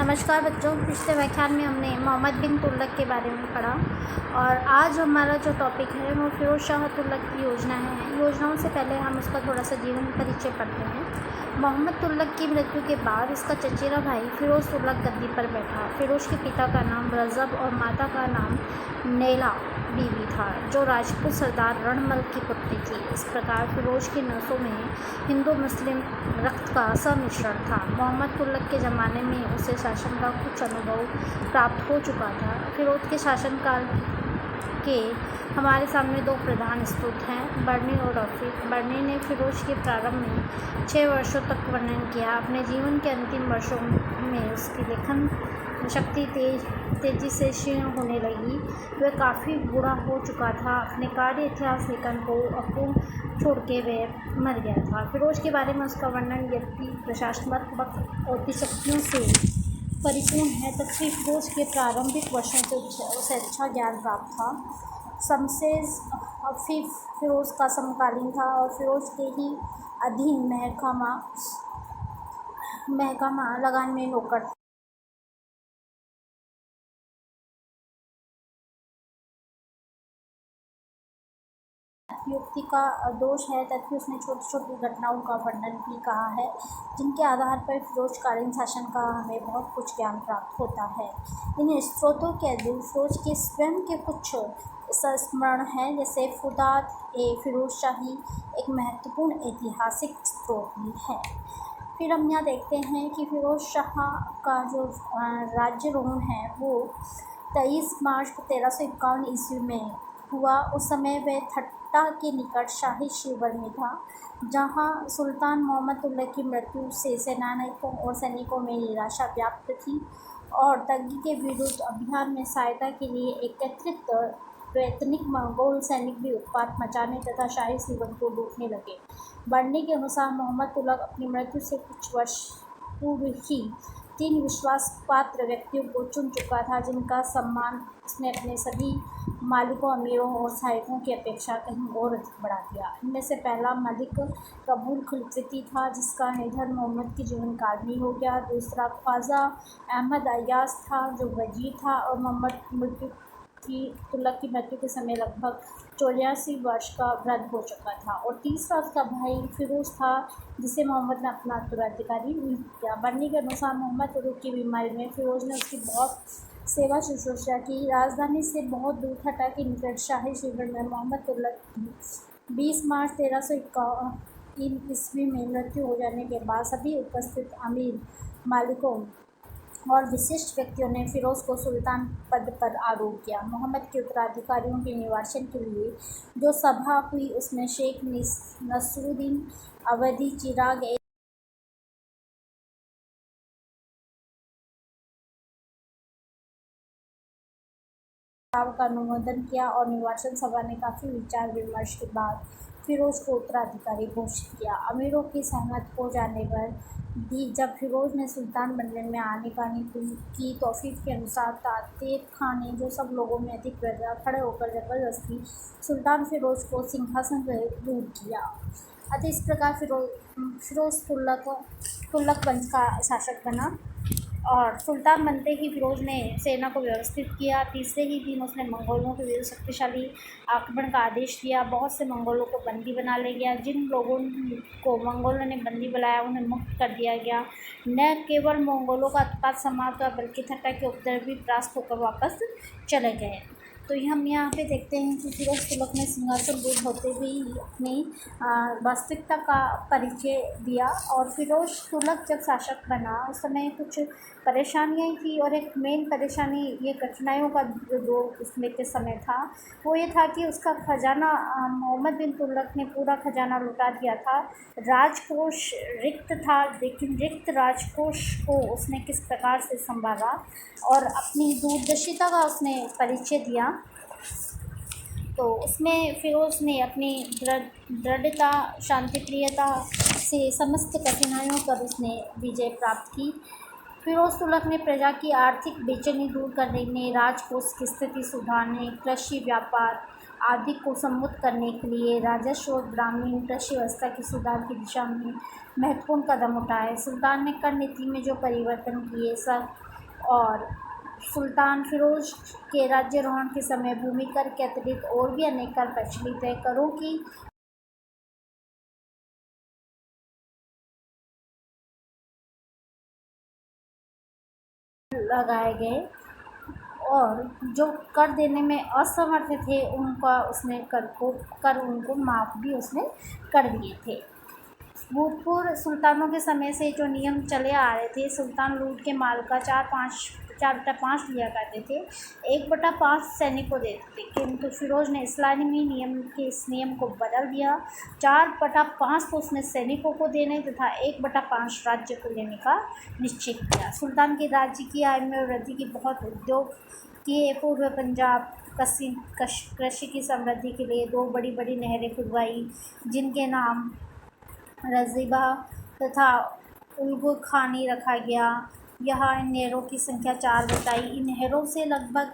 नमस्कार बच्चों, पिछले व्याख्यान में हमने मोहम्मद बिन तुगलक के बारे में पढ़ा और आज हमारा जो टॉपिक है वो फिरोज़ शाह तुगलक की योजना है। योजनाओं से पहले हम उसका थोड़ा सा जीवन परिचय पढ़ते हैं। मोहम्मद तुगलक की मृत्यु के बाद उसका चचेरा भाई फिरोज़ तुगलक गद्दी पर बैठा। फिरोज़ के पिता का नाम रज़ब और माता का नाम नैला बीवी था, जो राजपूत सरदार रणमल की पुत्री थी। इस प्रकार फिरोज़ की नसों में हिंदू मुस्लिम रक्त का सम्मिश्रण था। मोहम्मद तुगलक के ज़माने में उसे शासन का कुछ अनुभव प्राप्त हो चुका था। फिरोज़ के शासनकाल के हमारे सामने दो प्रधान स्रोत हैं, बर्नी और रफ़ीक। बर्नी ने फिरोज़ के प्रारंभ में 6 वर्षों तक वर्णन किया। अपने जीवन के अंतिम वर्षों में उसकी लेखन शक्ति तेजी से क्षीण होने लगी। वह काफ़ी बूढ़ा हो चुका था। अपने कार्य इतिहास लेखन को अपूर्ण छोड़ के वह मर गया था। फिरोज़ के बारे में उसका वर्णन यद्यपि प्रशंसात्मक और शक्तियों से परिपूर्ण है, तथापि फिरोज़ के प्रारंभिक वर्षों से उसे अच्छा ज्ञान प्राप्त था। शमसेर अफीफ फिरोज़ का समकालीन था और फिरोज़ के ही अधीन महकमा लगान में नौकर था। युक्ति का दोष है, तथापि उसने छोटी छोटी घटनाओं का वर्णन भी कहा है, जिनके आधार पर फिरोज़कालीन शासन का हमें बहुत कुछ ज्ञान प्राप्त होता है। इन स्रोतों के अधीन फिरोज़ के स्वयं के कुछ संस्मरण हैं, जैसे फिरोज़शाही एक महत्वपूर्ण ऐतिहासिक स्रोत भी है। फिर हम यहाँ देखते हैं कि फिरोज़ शाह का जो राज्यारोहण है वो 23 मार्च 1351 ईस्वी में हुआ। उस समय वह ठट्टा के निकट शाही शिविर में था, जहाँ सुल्तान मोहम्मद तुगलक की मृत्यु से सेनानियों और सैनिकों में निराशा व्याप्त थी और तगी के विरुद्ध अभियान में सहायता के लिए एकत्रित वैतनिक मंगोल सैनिक भी उत्पात मचाने तथा शाही शिविर को लूटने लगे। बर्नी के अनुसार मोहम्मद तुगलक अपनी मृत्यु से कुछ वर्ष पूर्व ही 3 विश्वासपात्र व्यक्तियों को चुन चुका था, जिनका सम्मान उसने अपने सभी मालिकों, अमीरों और सहायकों की अपेक्षा कहीं और अधिक बढ़ा दिया। इनमें से पहला मलिक कबूल खिलजी था, जिसका निधन मोहम्मद के जीवन काल में हो गया। दूसरा ख्वाजा अहमद अय्याज था, जो वजीर था और मोहम्मद तुगलक की मृत्यु के समय लगभग 84 वर्ष का वृद्ध हो चुका था। और तीसरा उसका भाई फिरोज़ था, जिसे मोहम्मद ने अपना उत्तराधिकारी नियुक्त किया। बर्नी के अनुसार मोहम्मद तुगलक की बीमारी में फिरोज़ ने उसकी बहुत सेवा शुश्रूषा की। राजधानी से बहुत दूर ठट्टा के निकट शाही शिविर में मोहम्मद तुगलक की 20 मार्च 1351 ईस्वी में मृत्यु हो जाने के बाद सभी उपस्थित अमीर, मालिकों और विशिष्ट व्यक्तियों ने फिरोज़ को सुल्तान पद पर आरूढ़ किया। मोहम्मद के उत्तराधिकारियों के निर्वाचन के लिए जो सभा हुई, उसमें शेख नसरुद्दीन अवधी, चिराग का अनुमोदन किया और निर्वाचन सभा ने काफ़ी विचार विमर्श के बाद फिरोज़ को उत्तराधिकारी घोषित किया। अमीरों की सहमत हो जाने पर भी जब फिरोज़ ने सुल्तान बनने में आनाकानी की, तौफीक के अनुसार तातेर खान ने, जो सब लोगों में अधिक प्रजा, खड़े होकर जबरदस्ती सुल्तान फिरोज़ को सिंहासन से दूर किया। अतः इस प्रकार फिरोज़ तुगलक वंश का शासक बना और सुल्तान बनते ही फिरोज़ ने सेना को व्यवस्थित किया। तीसरे ही दिन उसने मंगोलों के विरुद्ध शक्तिशाली आक्रमण का आदेश दिया। बहुत से मंगोलों को बंदी बना लिया गया। जिन लोगों को मंगोलों ने बंदी बनाया उन्हें मुक्त कर दिया गया। न केवल मंगोलों का उत्पात समाप्त हुआ, बल्कि ठट्टा के उपद्रव भी परास्त होकर वापस चले गए। तो हम यहाँ पे देखते हैं कि फिरोज़ तुगलक ने सिंहासन दूर होते हुए अपनी वास्तविकता का परिचय दिया। और फिरोज़ तुगलक जब शासक बना, उस समय कुछ परेशानियाँ थी और एक मेन परेशानी, ये कठिनाइयों का जो उसमें के समय था, वो ये था कि उसका खजाना, मोहम्मद बिन तुगलक ने पूरा खजाना लुटा दिया था। राजकोष रिक्त था, लेकिन रिक्त राजकोष को उसने किस प्रकार से संभाला और अपनी दूरदर्शिता का उसने परिचय दिया। तो उसमें फिरोज़ ने अपनी दृढ़ता, शांतिप्रियता से समस्त कठिनाइयों पर उसने विजय प्राप्त की। फिरोज़ तुगलक ने प्रजा की आर्थिक बेचैनी दूर करने, राजकोष की स्थिति सुधारने, कृषि, व्यापार आदि को सम्मुख करने के लिए राजस्व और ग्रामीण कृषि व्यवस्था के सुधार की दिशा में महत्वपूर्ण कदम उठाए। सुल्तान ने कर नीति में जो परिवर्तन किए, और सुल्तान फिरोज के राज्यारोहण के समय भूमि कर के अतिरिक्त और भी अनेक कर प्रचलित है। करों की लगाए गए और जो कर देने में असमर्थ थे उनका उसने कर उनको माफ़ भी उसने कर दिए थे। भूतपूर्व सुल्तानों के समय से जो नियम चले आ रहे थे, सुल्तान लूट के माल का 4/5 लिया करते थे, 1/5 सैनिक को देते थे, किंतु फिरोज ने इस्लामी नियम के इस नियम को बदल दिया। 4/5 तो उसने सैनिकों को देने तथा 1/5 राज्य को देने का निश्चय किया। सुल्तान के राज्य की आय में वृद्धि की बहुत उद्योग किए। पूर्व पंजाब कृषि की समृद्धि के लिए 2 बड़ी बड़ी नहरें खुदवाई, जिनके नाम रजीबा तथा उल्गु खानी रखा गया। यहाँ इन नहरों की संख्या 4 बताई। इन नहरों से लगभग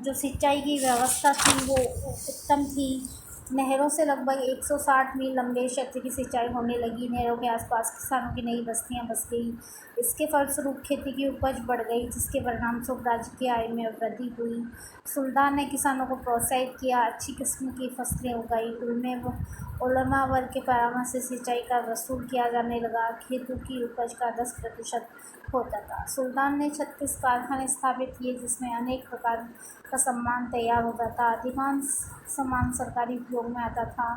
जो सिंचाई की व्यवस्था थी वो उत्तम थी। नहरों से लगभग 160 मील लंबे क्षेत्र की सिंचाई होने लगी। नहरों के आसपास किसानों की नई बस्तियां बस गई। इसके फलस्वरूप खेती की उपज बढ़ गई, जिसके परिणामस्वरूप राज्य की आय में वृद्धि हुई। सुल्तान ने किसानों को प्रोत्साहित किया, अच्छी किस्म की फसलें उगाई। उलमा वर्ग के परामर्श से सिंचाई का वसूल किया जाने लगा। खेतों की उपज का 10% होता था। सुल्तान ने 36 कारखाने स्थापित किए, जिसमें अनेक प्रकार का सामान तैयार होता था। अधिकांश सामान सरकारी उपयोग में आता था।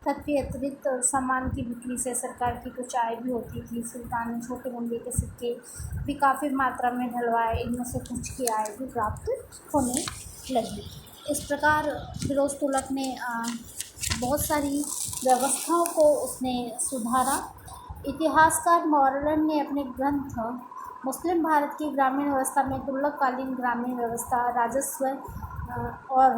तत्व अतिरिक्त सामान की बिक्री से सरकार की कुछ आय भी होती थी। सुल्तान ने छोटे मूल्य के सिक्के भी काफ़ी मात्रा में ढलवाए, इनमें से कुछ की आय भी प्राप्त होने लगी। इस प्रकार फिरोज तुगलक ने बहुत सारी व्यवस्थाओं को उसने सुधारा। इतिहासकार मॉरलन ने अपने ग्रंथ मुस्लिम भारत की ग्रामीण व्यवस्था में तुगलककालीन ग्रामीण व्यवस्था, राजस्व और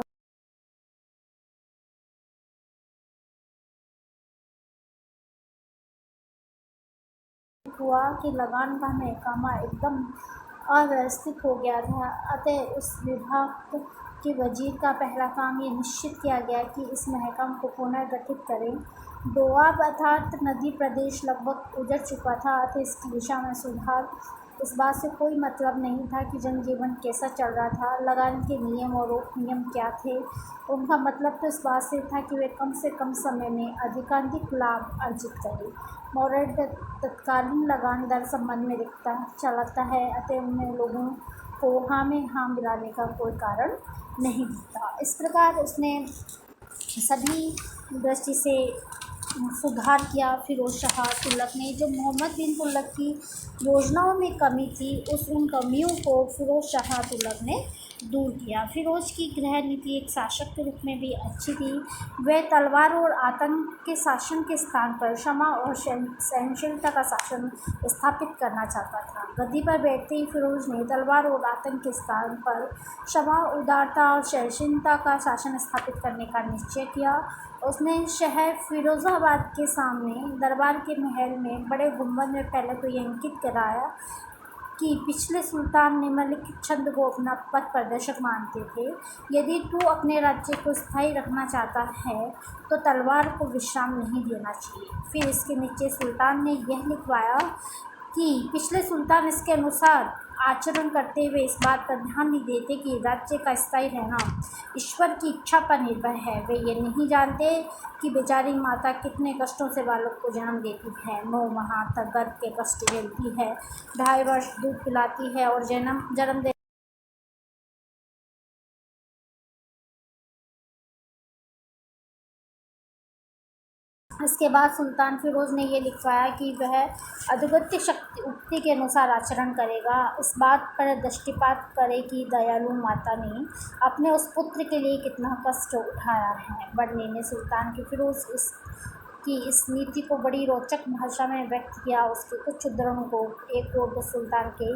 हुआ कि लगान का महकमा एकदम अव्यवस्थित हो गया था। अतः उस विभाग के वजीर का पहला काम ये निश्चित किया गया कि इस महकमे को पुनर्गठित करें। दोआब अर्थात नदी प्रदेश लगभग उजड़ चुका था, अतः इसकी दिशा में सुधार। इस बात से कोई मतलब नहीं था कि जनजीवन कैसा चल रहा था, लगान के नियम और रोक नियम क्या थे। उनका मतलब तो इस बात से था कि वे कम से कम समय में अधिकाधिक लाभ अर्जित करें। मॉरल तत्कालीन लगान दर संबंध में चलाता है, अतः उन्हें लोगों को हाँ में हाँ मिलाने का कोई कारण नहीं दिखता। इस प्रकार उसने सभी दृष्टि से सुधार किया। फिरोज शाह तुगलक ने जो मोहम्मद बिन तुगलक की योजनाओं में कमी थी, उन कमियों को फिरोज शाह तुगलक ने दूर किया। फिरोज की गृह नीति एक शासक के रूप में भी अच्छी थी। वह तलवार और आतंक के शासन के स्थान पर क्षमा और सहनशीलता का शासन स्थापित करना चाहता था। गद्दी पर बैठते ही फिरोज ने तलवार और आतंक के स्थान पर क्षमा, उदारता और सहनशीलता का शासन स्थापित करने का निश्चय किया। उसने शहर फिरोज़ाबाद के सामने दरबार के महल में बड़े गुंबद में पहले तो ये अंकित कराया कि पिछले सुल्तान निम्नलिखित छंद को अपना पथ प्रदर्शक मानते थे। यदि तू अपने राज्य को स्थायी रखना चाहता है तो तलवार को विश्राम नहीं देना चाहिए। फिर इसके नीचे सुल्तान ने यह लिखवाया कि पिछले सुल्तान इसके अनुसार आचरण करते हुए इस बात पर ध्यान नहीं देते कि राज्य का स्थायी रहना ईश्वर की इच्छा पर निर्भर है। वे ये नहीं जानते कि बेचारी माता कितने कष्टों से बालक को जन्म देती है, 9 माह तक गर्भ के कष्ट झेलती है, 2.5 वर्ष दूध पिलाती है और जन्म दे। इसके बाद सुल्तान फिरोज ने यह लिखवाया कि वह अद्वितीय शक्ति उक्ति के अनुसार आचरण करेगा। इस बात पर दृष्टिपात करे कि दयालु माता ने अपने उस पुत्र के लिए कितना कष्ट उठाया है। बढ़ने ने सुल्तान के फिरोज इस नीति को बड़ी रोचक भाषा में व्यक्त किया। उसके कुछ उद्धरणों को एक ओर तो सुल्तान के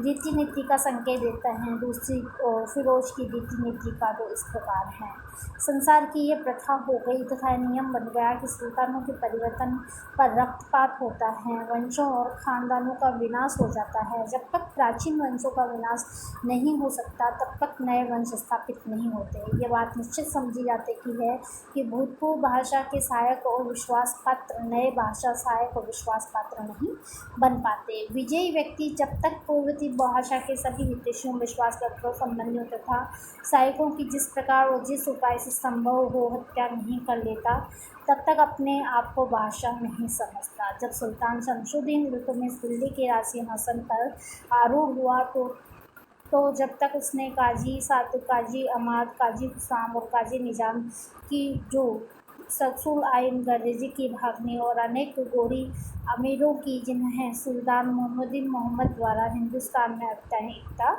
रीति नीति का संकेत देता है, दूसरी ओर फिरोज की रीति नीति का तो इस प्रकार है। संसार की ये प्रथा हो गई तथा नियम बन गया कि सुल्तानों के परिवर्तन पर रक्तपात होता है, वंशों और खानदानों का विनाश हो जाता है। जब तक प्राचीन वंशों का विनाश नहीं हो सकता तब तक नए वंश स्थापित नहीं होते। ये बात निश्चित समझी जाती है कि भूतपूर्व भाषा के सहायक और विश्वास पात्र, नए भाषा सहायक और विश्वास पात्र नहीं बन पाते। विजयी व्यक्ति जब तक पूर्ववर्ती भाषा के सभी हितैषियों, विश्वास पात्रों, संबंधियों तथा सहायकों की जिस प्रकार और जिस उपाय से संभव हो हत्या नहीं कर लेता, तब तक अपने आप को बादशाह नहीं समझता। जब सुल्तान शमशुद्दीन इल्तुतमिश दिल्ली के राजसिंहासन पर आरूढ़ हुआ तो जब तक उसने काजी सादिक, काजी अमाद, काजी हुसाम और काजी निजाम की जो सकसुल आइन अंग्रेजी की भागनी और अनेक गोरी अमीरों की, जिन्हें सुल्तान मुहम्मद मोहम्मद द्वारा हिंदुस्तान में औपचारिकता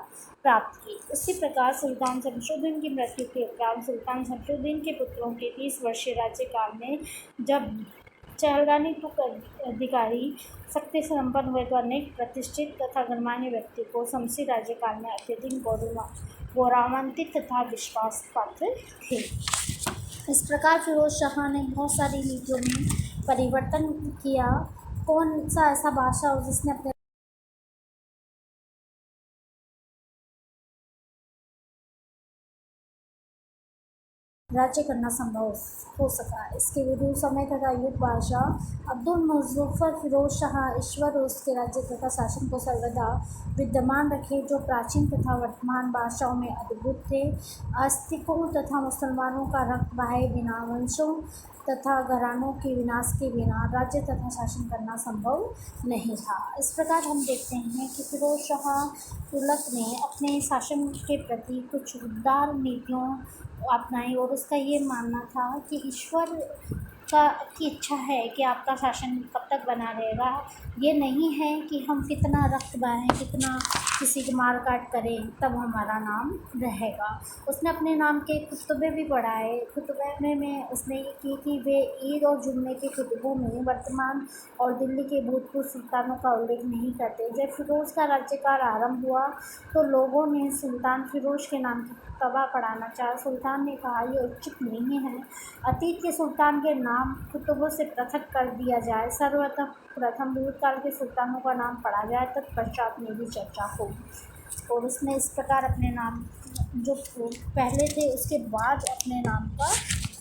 प्राप्त की। इसी प्रकार सुल्तान शमशुद्दीन की मृत्यु के उपरांत सुल्तान शमशुद्दीन के पुत्रों के 30 वर्षीय राज्यकाल में जब चहलगानी तुक अधिकारी शक्ति से संपन्न हुए तो अनेक प्रतिष्ठित तथा गणमान्य व्यक्ति को शमसी राज्यकाल में अत्यधिक गौरवान्वित तथा विश्वास पात्र थे। इस प्रकार फिरोज शाह ने बहुत सारी नीतियों में परिवर्तन किया। कौन सा ऐसा बादशाह हो जिसने अपने राज्य करना संभव हो सका। इसके विरुद्ध समय तथा युग बादशाह अब्दुल मुज़फ़्फ़र फिरोज शाह ईश्वर और उसके राज्य तथा शासन को सर्वदा विद्यमान रखे, जो प्राचीन तथा वर्तमान बादशाहों में अद्भुत थे। आस्तिकों तथा मुसलमानों का रक्त बहाए बिना, वंशों तथा घरानों के विनाश के बिना राज्य तथा शासन करना संभव नहीं था। इस प्रकार हम देखते हैं कि फिरोज शाह तुगलक ने अपने शासन के प्रति कुछ उदार नीतियों अपनाई और उसका ये मानना था कि ईश्वर की इच्छा है कि आपका शासन कब तक बना रहेगा, ये नहीं है कि हम कितना रक्त बहाएं, कितना किसी की मार काट करें तब हमारा नाम रहेगा। उसने अपने नाम के खुतबे भी पढ़ाए। खुतबे में उसने ये की कि वे ईद और जुम्मे के खुतबों में वर्तमान और दिल्ली के भूतपूर्व सुल्तानों का उल्लेख नहीं करते। जब फिरोज़ का राज्यकाल आरंभ हुआ तो लोगों ने सुल्तान फिरोज़ के नाम की खुतबा पढ़ाना चाहा। सुल्तान ने कहा, ये उचित नहीं है, अतीत के सुल्तान के नाम खुतबों से पृथक कर दिया जाए, सर्वप्रथम भूतकाल के सुल्तानों का नाम पढ़ा जाए, तत्पश्चात मेरी चर्चा होगी। और उसने इस प्रकार अपने नाम जो पहले थे उसके बाद अपने नाम का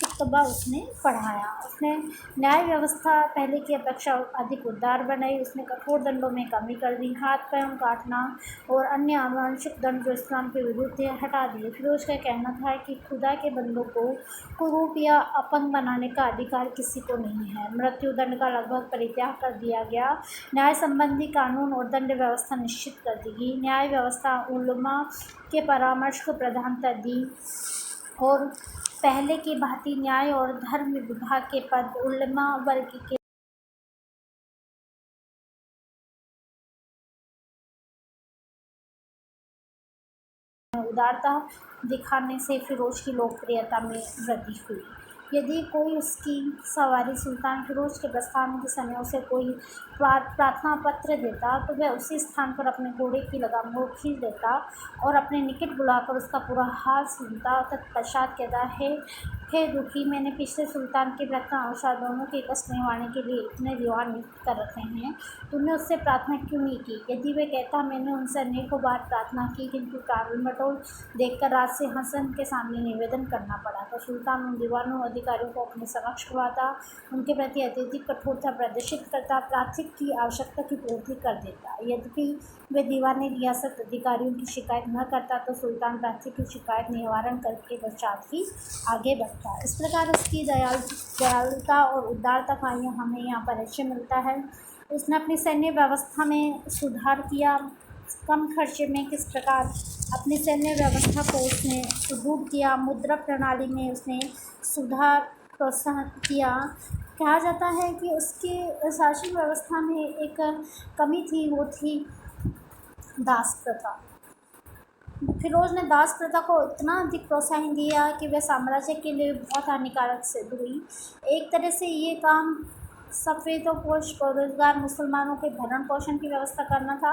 खुतबा उसने पढ़ाया। उसने न्याय व्यवस्था पहले की अपेक्षा अधिक उदार बनाई। उसने कठोर दंडों में कमी कर दी। हाथ पैरों काटना और अन्य आनुवंशिक दंड जो इस्लाम के विरुद्ध थे हटा दिए। फिरोज का कहना था कि खुदा के बंदों को कुरूप या अपंग बनाने का अधिकार किसी को नहीं है। मृत्यु दंड का लगभग परित्याग कर दिया गया। न्याय संबंधी कानून और दंड व्यवस्था निश्चित कर दी गई। न्याय व्यवस्था उलमा के परामर्श को प्रधानता दी और पहले की भांति न्याय और धर्म विभाग के पद उलमा वर्ग के उदारता दिखाने से फिरोज की लोकप्रियता में वृद्धि हुई। यदि कोई उसकी सवारी सुल्तान फिरोज के प्रस्थान के समय उसे कोई प्रार्थना पत्र देता तो वह उसी स्थान पर अपने घोड़े की लगाम को खींच देता और अपने निकट बुलाकर उसका पूरा हाल सुनता। तत्पश्चात कहता है, हे दुखी, मैंने पिछले सुल्तान के प्रार्थना अनुसार दोनों के कष्ट निवारने के लिए इतने दीवान नियुक्त कर रखे हैं, तुमने उससे प्रार्थना क्यों नहीं की? यदि वे कहता, मैंने उनसे अनेकों बार प्रार्थना की किंतु टाल मटोल देखकर राज सिंहासन के सामने निवेदन करना पड़ा, तो सुल्तान उन दीवानों अधिकारियों को अपने समक्ष बुलाता, उनके प्रति अत्यधिक कठोरता प्रदर्शित करता, प्रार्थिक की आवश्यकता की पूर्ति कर देता। यद्यपि वे दीवानी रियासत अधिकारियों की शिकायत न करता तो सुल्तान प्रार्थिक की शिकायत निवारण करके पश्चात ही आगे बढ़ता। इस प्रकार उसकी दयालुता और उदारता का हमें यहाँ परिचय मिलता है। उसने अपनी सैन्य व्यवस्था में सुधार किया। कम खर्चे में किस प्रकार अपनी सैन्य व्यवस्था को उसने सुदृढ़ किया। मुद्रा प्रणाली में उसने सुधार प्रोत्साहन किया। कहा जाता है कि उसकी शासन व्यवस्था में एक कमी थी, वो थी दास प्रथा। फिरोज ने दास प्रथा को इतना अधिक प्रोत्साहन दिया कि वह साम्राज्य के लिए बहुत हानिकारक सिद्ध हुई। एक तरह से ये काम सफ़ेदपोश बेरोजगार मुसलमानों के भरण पोषण की व्यवस्था करना था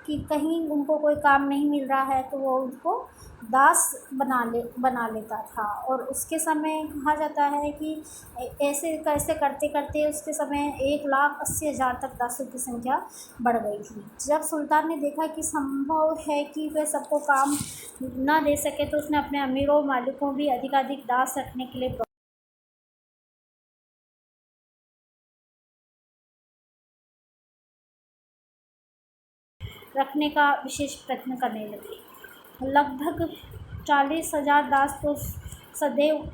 कि कहीं उनको कोई काम नहीं मिल रहा है तो वो उनको दास बना लेता था। और उसके समय कहा जाता है कि ऐसे कैसे करते करते उसके समय 1,80,000 तक दासों की संख्या बढ़ गई थी। जब सुल्तान ने देखा कि संभव है कि वह सबको काम ना दे सके तो उसने अपने अमीरों मालिकों भी अधिकाधिक दास रखने के लिए रखने का विशेष प्रयत्न करने लगे। लगभग 40,000 दास तो सदैव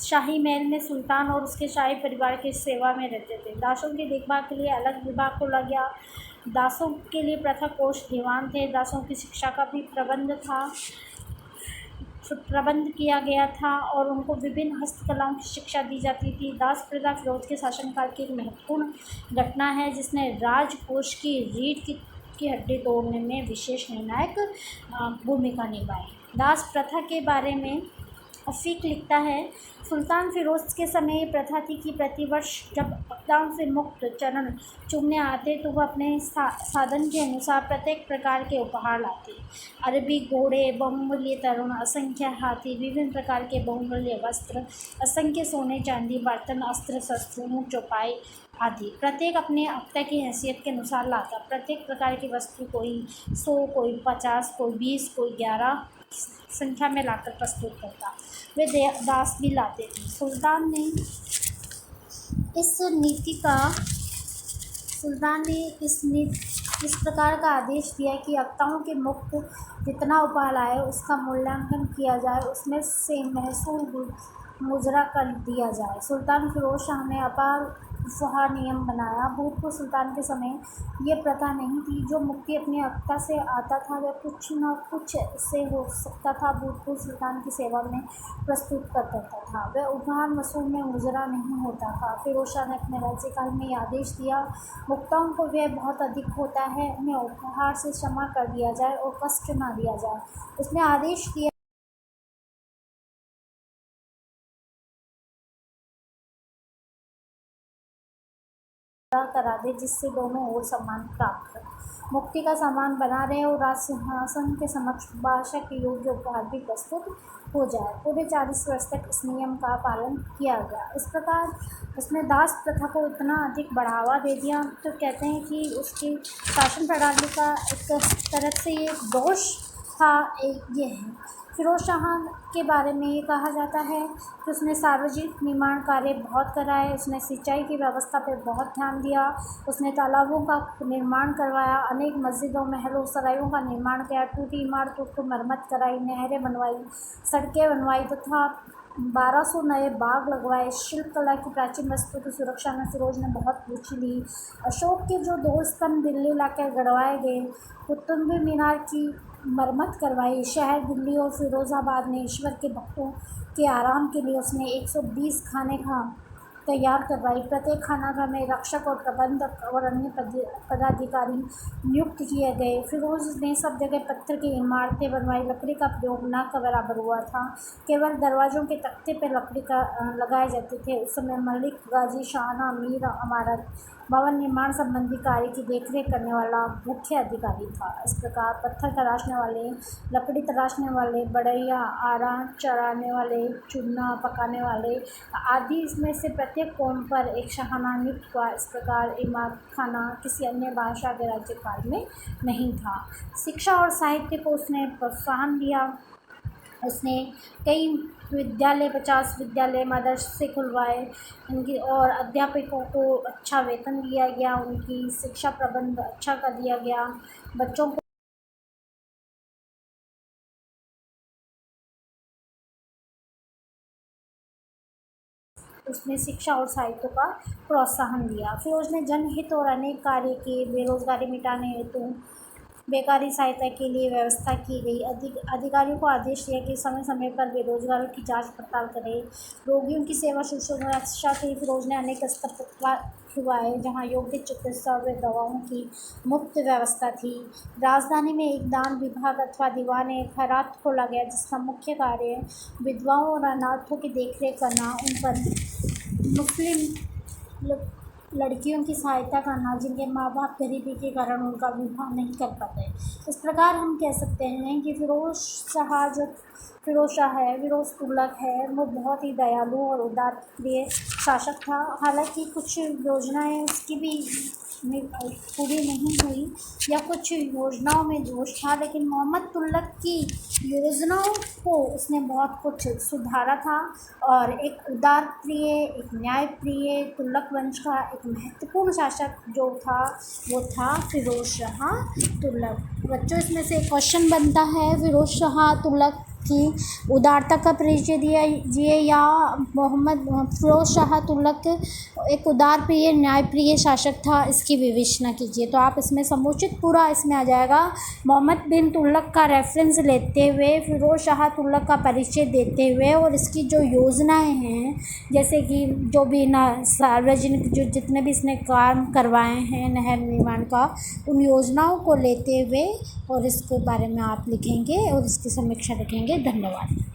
शाही महल में सुल्तान और उसके शाही परिवार की सेवा में रहते थे। दासों की देखभाल के लिए अलग विभाग खोला गया। दासों के लिए पृथक कोष दीवान थे। दासों की शिक्षा का भी प्रबंध किया गया था और उनको विभिन्न हस्तकलाओं की शिक्षा दी जाती थी। दास प्रथा फिरोज के शासनकाल की एक महत्वपूर्ण घटना है जिसने राजकोष की रीढ़ की हड्डी तोड़ने में विशेष निर्णायक भूमिका निभाई। दास प्रथा के बारे में अफीक लिखता है, सुल्तान फिरोज के समय ये प्रथा थी कि प्रतिवर्ष जब अक़दाम से मुक्त चरण चूमने आते तो वह अपने साधन के अनुसार प्रत्येक प्रकार के उपहार लाते। अरबी घोड़े, बहुमूल्य तरुण, असंख्य हाथी, विभिन्न प्रकार के बहुमूल्य वस्त्र, असंख्य सोने चांदी, बर्तन, अस्त्र शस्त्र, ऊँट चौपाई आदि। प्रत्येक अपने अपता की हैसियत के अनुसार लाता। प्रत्येक प्रकार की वस्तु कोई 100, कोई 50, कोई 20, कोई 11 संख्या में लाकर प्रस्तुत करता। वे दास भी लाते थे। सुल्तान ने इस प्रकार का आदेश दिया कि अक्ताओं के मुक्त जितना उपहार आए उसका मूल्यांकन किया जाए, उसमें से महसूल मुजरा कर दिया जाए। सुल्तान फिरोज शाह ने अपार उपहार नियम बनाया। भूतपूर्व सुल्तान के समय ये प्रथा नहीं थी। जो मुक्ति अपनी अक्ता से आता था वह कुछ न कुछ से हो सकता था भूतपूर्व सुल्तान की सेवा में प्रस्तुत कर देता था। वह उपहार वसूल में मुजरा नहीं होता था। फिरोज शाह ने अपने राज्यकाल में ये आदेश दिया, मुक्ताओं को व्यय बहुत अधिक होता है, उन्हें उपहार से क्षमा कर दिया जाए और कष्ट न दिया जाए। उसने आदेश दिया करा दे जिससे दोनों ओर सम्मान प्राप्त हो, मुक्ति का सामान बना रहे और राज सिंहासन के समक्ष बादशाह के योग्य उपहार भी प्रस्तुत हो जाए। पूरे 40 वर्ष तक इस नियम का पालन किया गया। इस प्रकार उसने दास प्रथा को इतना अधिक बढ़ावा दे दिया तो कहते हैं कि उसकी शासन प्रणाली का एक तरफ से ये दोष था। एक ये है फिरोज शाह के बारे में ये कहा जाता है कि उसने सार्वजनिक निर्माण कार्य बहुत कराए। उसने सिंचाई की व्यवस्था पर बहुत ध्यान दिया। उसने तालाबों का निर्माण करवाया, अनेक मस्जिदों, महलों, सरायों का निर्माण किया, टूटी इमारतों को मरम्मत कराई, नहरें बनवाई, सड़कें बनवाई तथा 1200 नए बाग लगवाए। शिल्पकला की प्राचीन वस्तुओं की सुरक्षा में फिरोज ने बहुत रुचि ली। अशोक के जो 2 स्तंभ दिल्ली लाकर गड़वाए गए, कुतुब मीनार की मरम्मत करवाई। शहर दिल्ली और फिरोज़ाबाद में ईश्वर के भक्तों के आराम के लिए उसने 120 खानेखा तैयार करवाई। प्रत्येक खानागाह में रक्षक और प्रबंधक और अन्य पदाधिकारी नियुक्त किए गए। फिरोज ने सब जगह पत्थर की इमारतें बनवाई। लकड़ी का प्रयोग न का बराबर हुआ था। केवल दरवाज़ों के तख्ते पर लकड़ी का लगाए जाते थे। उस समय मलिक, गाजी, शाहना, मीर, इमारत, भवन निर्माण संबंधी कार्य की देखरेख करने वाला मुख्य अधिकारी था। इस प्रकार पत्थर तराशने वाले, लकड़ी तराशने वाले, बढ़इया, आरा चराने वाले, चूना पकाने वाले आदि इसमें से प्रत्येक कौम पर एक शाहना नियुक्त हुआ। इस प्रकार इमारत खाना किसी अन्य बादशाह के राज्यकाल में नहीं था। शिक्षा और साहित्य को उसने प्रोत्साहन दिया। उसने कई विद्यालय, 50 विद्यालय, मदरसे खुलवाए। उनकी और अध्यापकों को अच्छा वेतन दिया गया। उनकी शिक्षा प्रबंध अच्छा कर दिया गया। बच्चों को उसने शिक्षा और साहित्य का प्रोत्साहन दिया। फिरोज ने जनहित और अनेक कार्य किए। बेरोजगारी मिटाने हेतु बेकारी सहायता के लिए व्यवस्था की गई। अधिकारियों को आदेश दिया कि समय समय पर बेरोजगारों की जांच पड़ताल करें। रोगियों की सेवा शुश्रूषा अच्छा थी। फिरोज ने अनेक अस्पताल खुलवाए जहाँ योग्य चिकित्सा व दवाओं की मुफ्त व्यवस्था थी। राजधानी में एक दान विभाग अथवा दीवान ए खैरात खोला गया जिसका मुख्य कार्य विधवाओं और अनाथों की देखरेख करना, उन पर मुस्लिम लड़कियों की सहायता करना जिनके माँ बाप गरीबी के कारण उनका विवाह नहीं कर पाते। इस प्रकार हम कह सकते हैं कि फिरोज शाह है, फिरोज तुगलक है, वो बहुत ही दयालु और उदार प्रिय शासक था। हालांकि कुछ योजनाएं उसकी भी पूरी नहीं हुई या कुछ योजनाओं में दोष था, लेकिन मोहम्मद तुगलक की योजनाओं को उसने बहुत कुछ सुधारा था। और एक उदार प्रिय, एक न्याय प्रिय तुगलक वंश का एक महत्वपूर्ण शासक जो था वो था फ़िरोज़ शाह तुगलक। बच्चों, इसमें से क्वेश्चन बनता है, फ़िरोज़ शाह तुगलक की उदारता का परिचय दिए या फ़िरोज़ शाह तुगलक एक उदार प्रिय न्याय प्रिय शासक था, इसकी विवेचना कीजिए। तो आप इसमें समुचित पूरा इसमें आ जाएगा मोहम्मद बिन तुगलक का रेफरेंस लेते हुए, फ़िरोज़ शाह तुगलक का परिचय देते हुए और इसकी जो योजनाएं हैं, जैसे कि जो भी सार्वजनिक जो जितने भी इसने काम करवाए हैं नहर निर्माण का, उन योजनाओं को लेते हुए और इसके बारे में आप लिखेंगे और इसकी समीक्षा लिखेंगे। धन्यवाद।